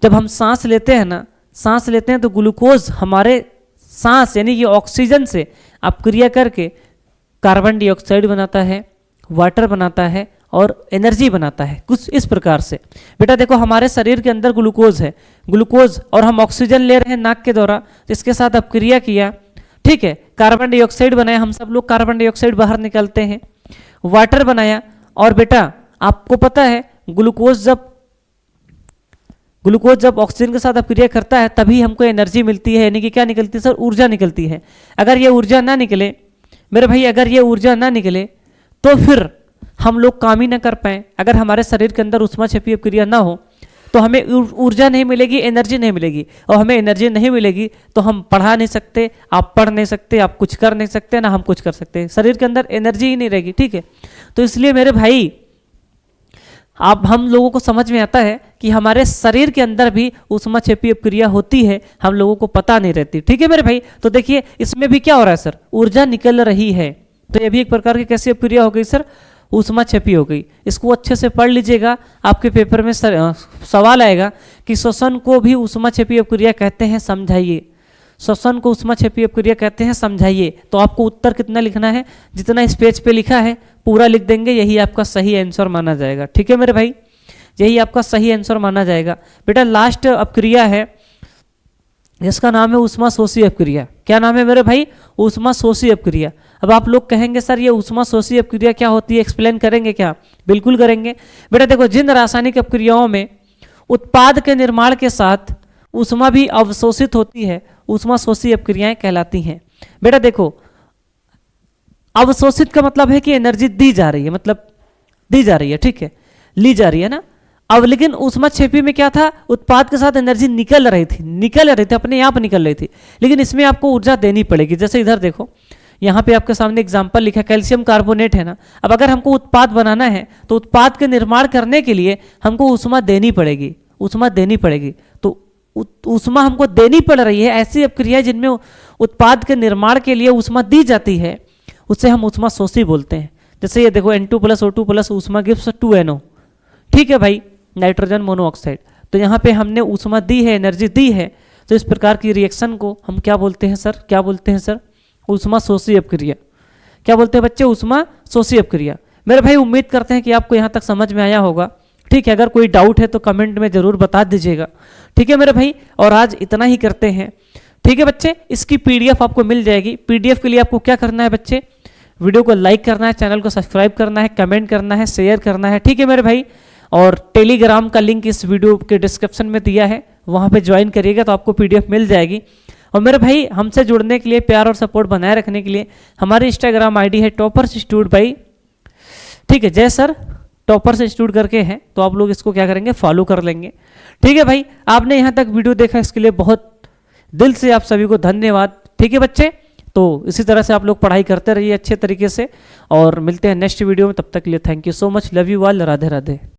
जब हम सांस लेते हैं ना, सांस लेते हैं तो ग्लूकोज हमारे सांस यानी कि ऑक्सीजन से अपक्रिया करके कार्बन डाइऑक्साइड बनाता है, वाटर बनाता है और एनर्जी बनाता है, कुछ इस प्रकार से। बेटा देखो, हमारे शरीर के अंदर ग्लूकोज है, ग्लूकोज, और हम ऑक्सीजन ले रहे हैं नाक के द्वारा, इसके साथ अपक्रिया किया, ठीक है, कार्बन डाइऑक्साइड बनाया, हम सब लोग कार्बन डाइऑक्साइड बाहर निकालते हैं, वाटर बनाया। और बेटा आपको पता है ग्लूकोज जब ऑक्सीजन के साथ अपक्रिया करता है तभी हमको एनर्जी मिलती है, यानी कि क्या निकलती है सर, ऊर्जा निकलती है। अगर ये ऊर्जा ना निकले मेरे भाई, अगर ये ऊर्जा ना निकले तो फिर हम लोग काम ही ना कर पाए। अगर हमारे शरीर के अंदर ऊष्माक्षेपी अपक्रिया ना हो तो हमें ऊर्जा नहीं मिलेगी, एनर्जी नहीं मिलेगी, और हमें एनर्जी नहीं मिलेगी तो हम पढ़ा नहीं सकते, आप पढ़ नहीं सकते, आप कुछ कर नहीं सकते, ना हम कुछ कर सकते, शरीर के अंदर एनर्जी ही नहीं रहेगी। ठीक है, तो इसलिए मेरे भाई आप हम लोगों को समझ में आता है कि हमारे शरीर के अंदर भी ऊष्माक्षेपी अपक्रिया होती है, हम लोगों को पता नहीं रहती। ठीक है मेरे भाई, तो देखिए इसमें भी क्या हो रहा है सर, ऊर्जा निकल रही है, तो ये भी एक प्रकार की कैसी अपक्रिया हो गई सर, ऊष्माक्षेपी हो गई। इसको अच्छे से पढ़ लीजिएगा, आपके पेपर में सवाल आएगा कि श्वसन को भी ऊष्माक्षेपी अपक्रिया कहते हैं, समझाइए। श्वसन को ऊष्माक्षेपी अपक्रिया कहते हैं, समझाइए। तो आपको उत्तर कितना लिखना है, जितना इस पेज पे लिखा है पूरा लिख देंगे, यही आपका सही आंसर माना जाएगा। ठीक है मेरे भाई, यही आपका सही आंसर माना जाएगा। बेटा लास्ट अपक्रिया है इसका नाम है ऊष्माशोषी अपक्रिया। क्या नाम है मेरे भाई? ऊष्माशोषी अपक्रिया। अब आप लोग कहेंगे सर ये ऊष्माशोषी अपक्रिया क्या होती है, एक्सप्लेन करेंगे क्या? बिल्कुल करेंगे बेटा। देखो, जिन रासायनिक अपक्रियाओं में उत्पाद के निर्माण के साथ ऊष्मा भी अवशोषित होती है, ऊष्माशोषी अपक्रियाएं कहलाती हैं। बेटा देखो, अवशोषित का मतलब है कि एनर्जी दी जा रही है, मतलब दी जा रही है, ठीक है, ली जा रही है ना। अब लेकिन ऊष्माक्षेपी में क्या था, उत्पाद के साथ एनर्जी निकल रही थी, अपने आप निकल रही थी, लेकिन इसमें आपको ऊर्जा देनी पड़ेगी। जैसे इधर देखो, यहाँ पे आपके सामने एग्जाम्पल लिखा है, कैल्शियम कार्बोनेट है ना। अब अगर हमको उत्पाद बनाना है तो उत्पाद के निर्माण करने के लिए हमको ऊष्मा देनी पड़ेगी, ऊष्मा देनी पड़ेगी। तो ऊष्मा हमको देनी पड़ रही है, ऐसी अपक्रिया जिनमें उत्पाद के निर्माण के लिए ऊष्मा दी जाती है, उससे हम ऊष्माशोषी बोलते हैं। जैसे ये देखो, N2+O2+ ऊष्मा गिव्स 2NO, ठीक है भाई, नाइट्रोजन मोनोऑक्साइड। तो यहाँ पे हमने ऊष्मा दी है, एनर्जी दी है, तो इस प्रकार की रिएक्शन को हम क्या बोलते हैं सर? क्या बोलते हैं सर? ऊष्माशोषी अपक्रिया। क्या बोलते हैं बच्चे? ऊष्माशोषी अपक्रिया। मेरे भाई उम्मीद करते हैं कि आपको यहाँ तक समझ में आया होगा, ठीक है। अगर कोई डाउट है तो कमेंट में जरूर बता दीजिएगा, ठीक है मेरे भाई। और आज इतना ही करते हैं, ठीक है बच्चे। इसकी PDF आपको मिल जाएगी। PDF के लिए आपको क्या करना है बच्चे? वीडियो को लाइक करना है, चैनल को सब्सक्राइब करना है, कमेंट करना है, शेयर करना है, ठीक है मेरे भाई। और टेलीग्राम का लिंक इस वीडियो के डिस्क्रिप्शन में दिया है, वहाँ पे ज्वाइन करिएगा तो आपको PDF मिल जाएगी। और मेरे भाई हमसे जुड़ने के लिए, प्यार और सपोर्ट बनाए रखने के लिए हमारी इंस्टाग्राम ID है टॉपर्स इंस्टीट्यूट भाई, ठीक है। जय सर टॉपर्स इंस्टीट्यूट करके है, तो आप लोग इसको क्या करेंगे? फॉलो कर लेंगे, ठीक है भाई। आपने यहाँ तक वीडियो देखा, इसके लिए बहुत दिल से आप सभी को धन्यवाद, ठीक है बच्चे। तो इसी तरह से आप लोग पढ़ाई करते रहिए अच्छे तरीके से, और मिलते हैं नेक्स्ट वीडियो में। तब तक के लिए thank you so much, love you all, Radhe Radhe.